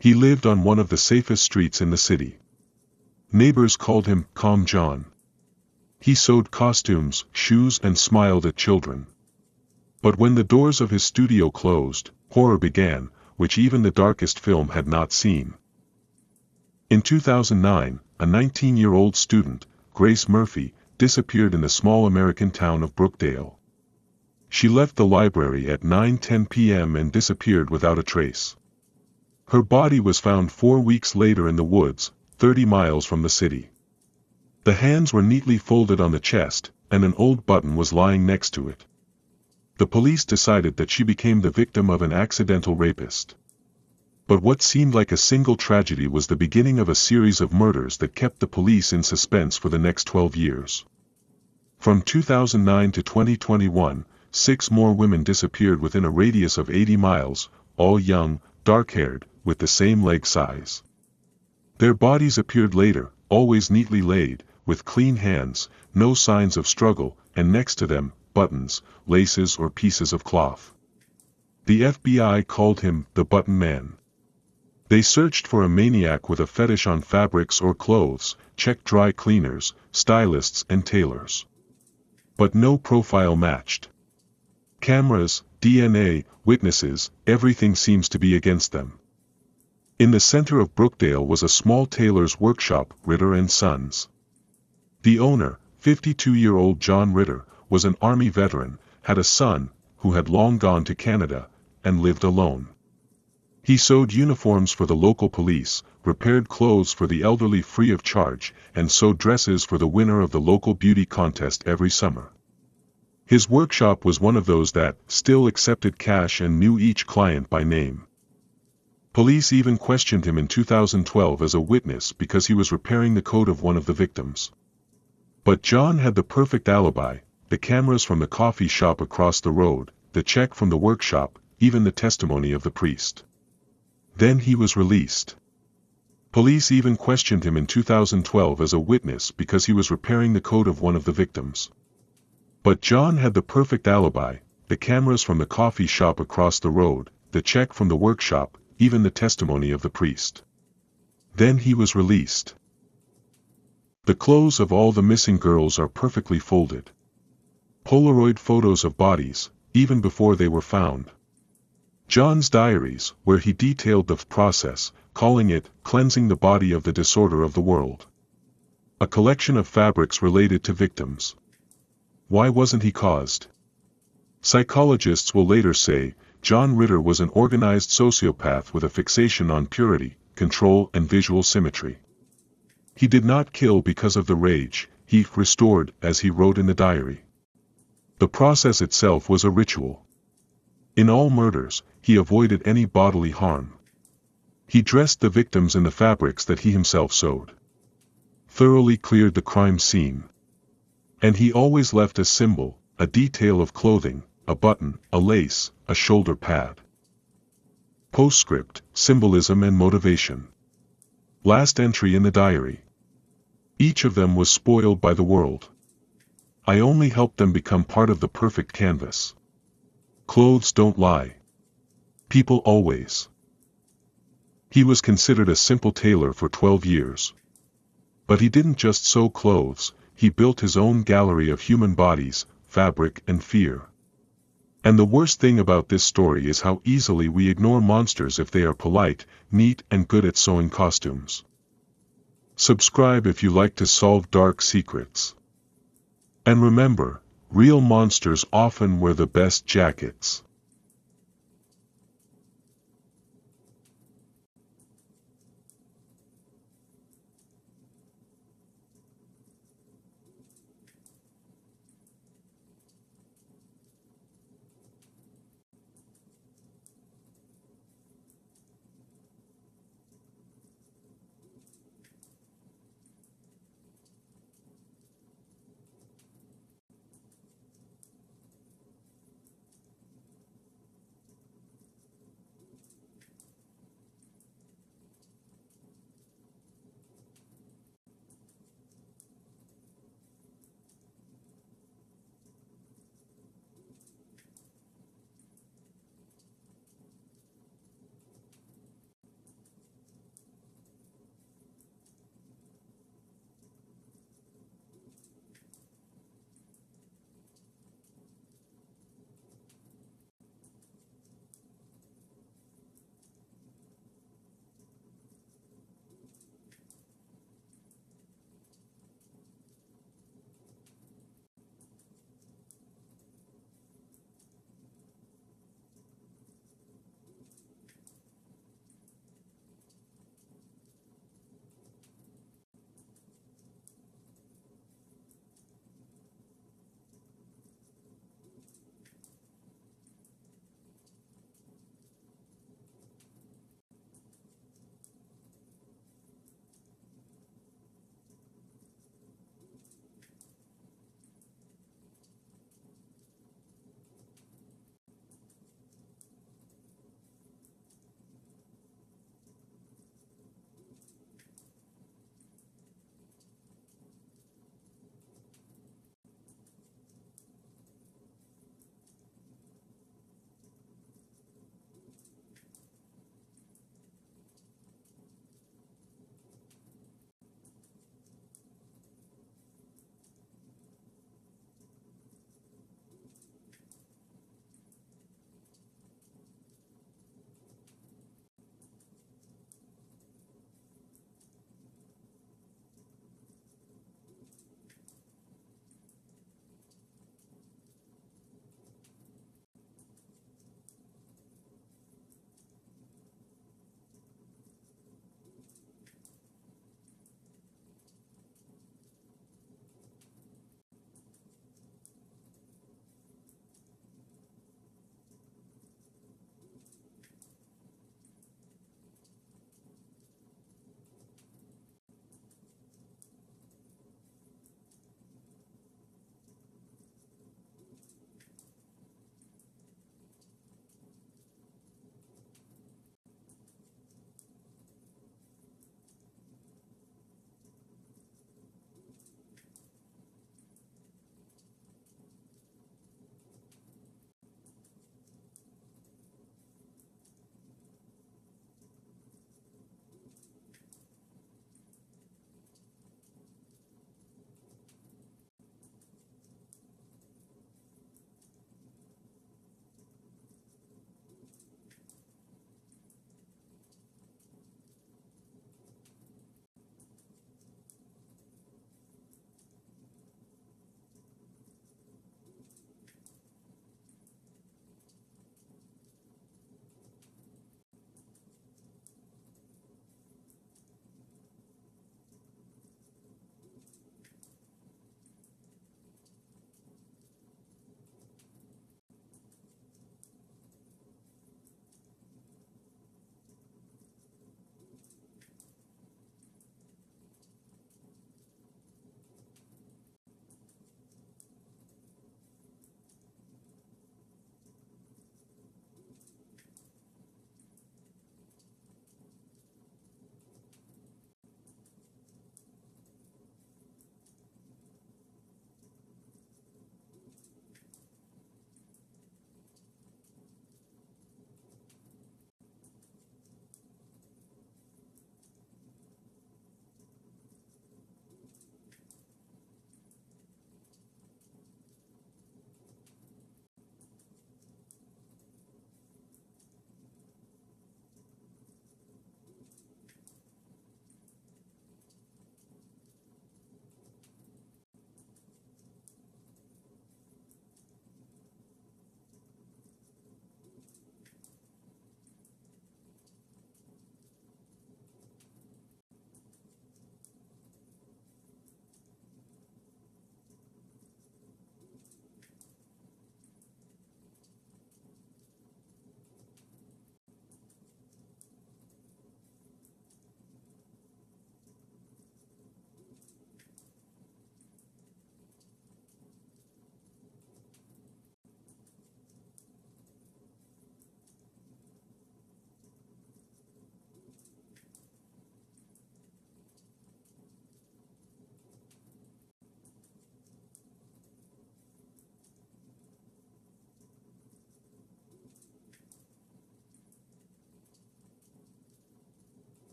He lived on one of the safest streets in the city. Neighbors called him Calm John. He sewed costumes, shoes, and smiled at children. But when the doors of his studio closed, horror began, which even the darkest film had not seen. In 2009, a 19-year-old student, Grace Murphy, disappeared in the small American town of Brookdale. She left the library at 9:10 p.m. and disappeared without a trace. Her body was found 4 weeks later in the woods, 30 miles from the city. The hands were neatly folded on the chest, and an old button was lying next to it. The police decided that she became the victim of an accidental rapist. But what seemed like a single tragedy was the beginning of a series of murders that kept the police in suspense for the next 12 years. From 2009 to 2021, 6 more women disappeared within a radius of 80 miles, all young, dark-haired, with the same leg size. Their bodies appeared later, always neatly laid, with clean hands, no signs of struggle, and next to them, buttons, laces or pieces of cloth. The FBI called him the Button Man. They searched for a maniac with a fetish on fabrics or clothes, checked dry cleaners, stylists and tailors. But no profile matched. Cameras, DNA, witnesses, everything seems to be against them. In the center of Brookdale was a small tailor's workshop, Ritter and Sons. The owner, 52-year-old John Ritter, was an Army veteran, had a son, who had long gone to Canada, and lived alone. He sewed uniforms for the local police, repaired clothes for the elderly free of charge, and sewed dresses for the winner of the local beauty contest every summer. His workshop was one of those that still accepted cash and knew each client by name. Police even questioned him in 2012 as a witness because he was repairing the coat of one of the victims. But John had the perfect alibi, the cameras from the coffee shop across the road, the check from the workshop, even the testimony of the priest. Then he was released. Police even questioned him in 2012 as a witness because he was repairing the coat of one of the victims. But John had the perfect alibi, the cameras from the coffee shop across the road, the check from the workshop, even the testimony of the priest. Then he was released. The clothes of all the missing girls are perfectly folded. Polaroid photos of bodies, even before they were found. John's diaries, where he detailed the process, calling it cleansing the body of the disorder of the world. A collection of fabrics related to victims. Why wasn't he caused? Psychologists will later say, John Ritter was an organized sociopath with a fixation on purity, control and visual symmetry. He did not kill because of the rage, he restored, as he wrote in the diary. The process itself was a ritual. In all murders, he avoided any bodily harm. He dressed the victims in the fabrics that he himself sewed. Thoroughly cleared the crime scene. And he always left a symbol, a detail of clothing, a button, a lace, a shoulder pad. Postscript, symbolism and motivation. Last entry in the diary. Each of them was spoiled by the world. I only helped them become part of the perfect canvas. Clothes don't lie. People always. He was considered a simple tailor for 12 years. But he didn't just sew clothes, he built his own gallery of human bodies, fabric and fear. And the worst thing about this story is how easily we ignore monsters if they are polite, neat and good at sewing costumes. Subscribe if you like to solve dark secrets. And remember, real monsters often wear the best jackets.